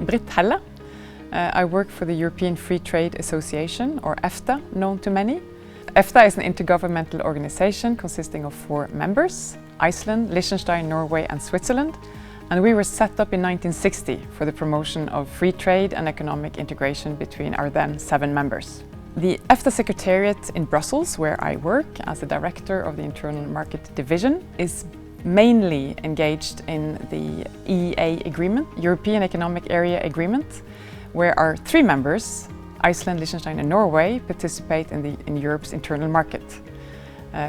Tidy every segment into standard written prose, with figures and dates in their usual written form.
Brit HELLE. I work for the European Free Trade Association, or EFTA, known to many. EFTA is an intergovernmental organization consisting of 4 members: Iceland, Liechtenstein, Norway and Switzerland. And we were set up in 1960 for the promotion of free trade and economic integration between our then 7 members. The EFTA Secretariat in Brussels, where I work as the director of the Internal Market Division, is mainly engaged in the EEA agreement, European Economic Area Agreement, where our 3 members, Iceland, Liechtenstein and Norway, participate in Europe's internal market.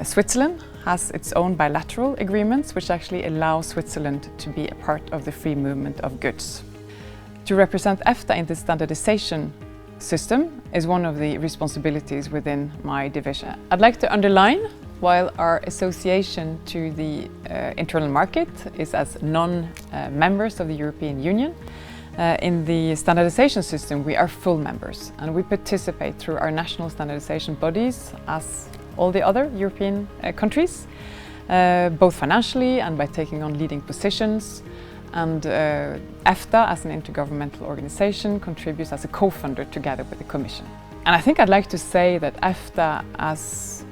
Switzerland has its own bilateral agreements which actually allow Switzerland to be a part of the free movement of goods. To represent EFTA in the standardization system is one of the responsibilities within my division. I'd like to underline, while our association to the internal market is as non-members of the European Union, in the standardization system we are full members and we participate through our national standardization bodies as all the other European countries, both financially and by taking on leading positions. And EFTA, as an intergovernmental organization, contributes as a co-funder together with the Commission. And I think I'd like to say that EFTA, as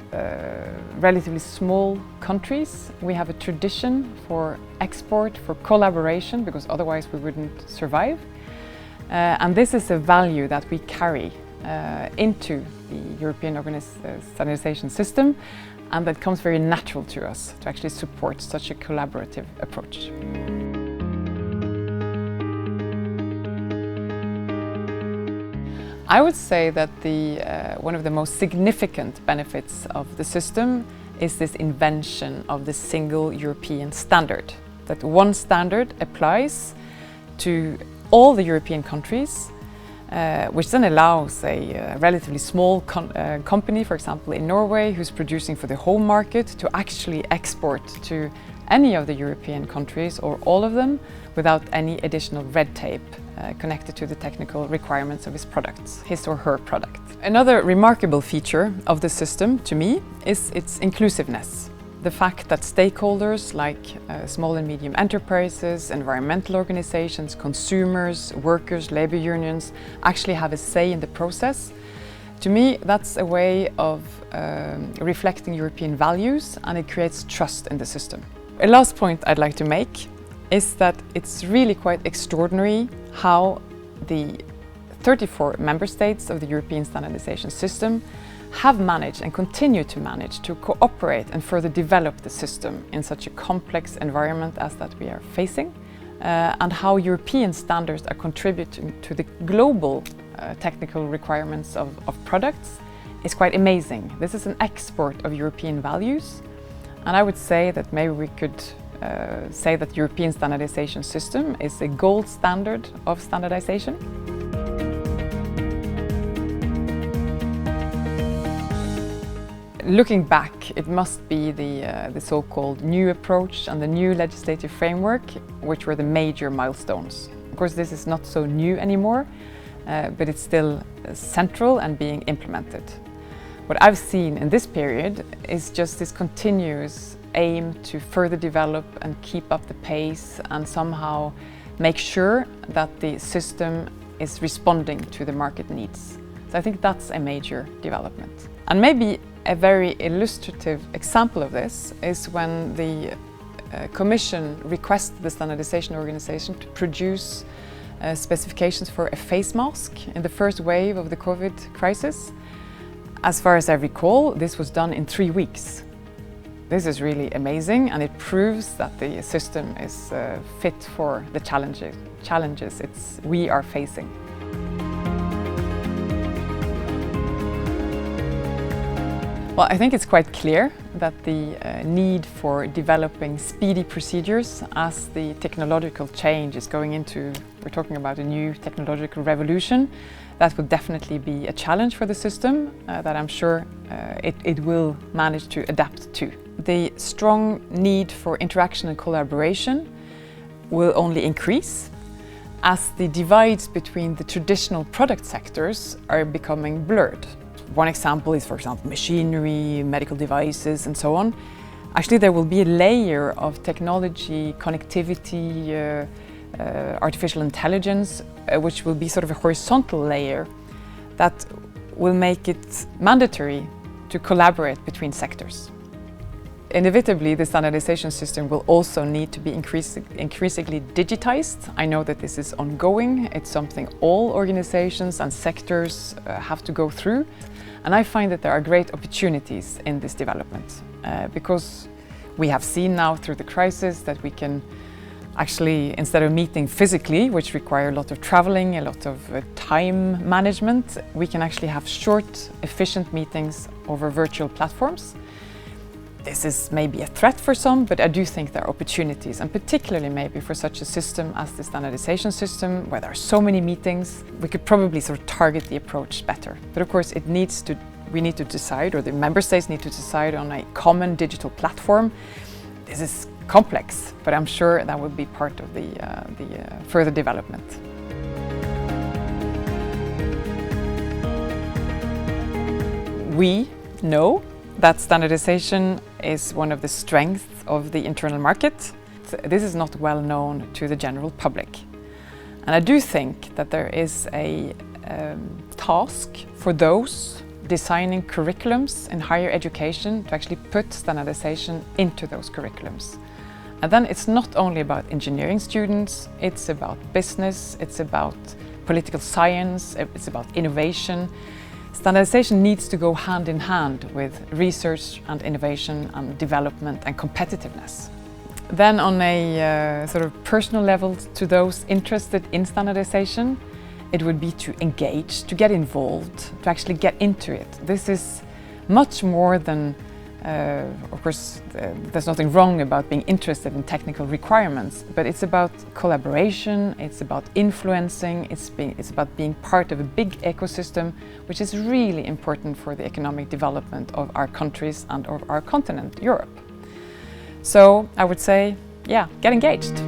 relatively small countries, we have a tradition for export, for collaboration, because otherwise we wouldn't survive. And this is a value that we carry into the European standardization system, and that comes very natural to us to actually support such a collaborative approach. I would say that one of the most significant benefits of the system is this invention of the single European standard. That one standard applies to all the European countries, which then allows a relatively small company, for example in Norway, who's producing for the home market, to actually export to any of the European countries or all of them without any additional red tape connected to the technical requirements of his products, his or her product. Another remarkable feature of the system, to me, is its inclusiveness. The fact that stakeholders like small and medium enterprises, environmental organizations, consumers, workers, labor unions actually have a say in the process. To me, that's a way of reflecting European values, and it creates trust in the system. A last point I'd like to make is that it's really quite extraordinary how the 34 member states of the European standardization system have managed and continue to manage to cooperate and further develop the system in such a complex environment as that we are facing, and how European standards are contributing to the global technical requirements of products is quite amazing. This is an export of European values, and I would say that maybe we could say that European standardization system is a gold standard of standardization. Looking back, it must be the so-called new approach and the new legislative framework which were the major milestones. Of course, this is not so new anymore, but it's still central and being implemented. What I've seen in this period is just this continuous aim to further develop and keep up the pace and somehow make sure that the system is responding to the market needs. So I think that's a major development. And maybe a very illustrative example of this is when the Commission requested the standardization organization to produce specifications for a face mask in the first wave of the COVID crisis. As far as I recall, this was done in 3 weeks. This is really amazing, and it proves that the system is fit for the challenges we are facing. Well, I think it's quite clear that the need for developing speedy procedures as the technological change is going into, we're talking about a new technological revolution, that will definitely be a challenge for the system that I'm sure it will manage to adapt to. The strong need for interaction and collaboration will only increase as the divides between the traditional product sectors are becoming blurred. One example is, for example, machinery, medical devices and so on. Actually, there will be a layer of technology, connectivity, artificial intelligence, which will be sort of a horizontal layer that will make it mandatory to collaborate between sectors. Inevitably, the standardization system will also need to be increasingly digitized. I know that this is ongoing. It's something all organizations and sectors have to go through. And I find that there are great opportunities in this development because we have seen now through the crisis that we can actually, instead of meeting physically, which require a lot of traveling, a lot of time management, we can actually have short, efficient meetings over virtual platforms. This is maybe a threat for some, but I do think there are opportunities, and particularly maybe for such a system as the standardization system, where there are so many meetings, we could probably sort of target the approach better. But of course, we need to decide, or the member states need to decide on a common digital platform. This is complex, but I'm sure that will be part of the further development. We know that standardization is one of the strengths of the internal market. This is not well known to the general public. And I do think that there is a task for those designing curriculums in higher education to actually put standardization into those curriculums. And then it's not only about engineering students, it's about business, it's about political science, it's about innovation. Standardization needs to go hand in hand with research and innovation and development and competitiveness. Then on a sort of personal level, to those interested in standardization, it would be to engage, to get involved, to actually get into it. This is much more than, of course, there's nothing wrong about being interested in technical requirements, but it's about collaboration, it's about influencing, it's about being part of a big ecosystem, which is really important for the economic development of our countries and of our continent, Europe. So I would say, yeah, get engaged.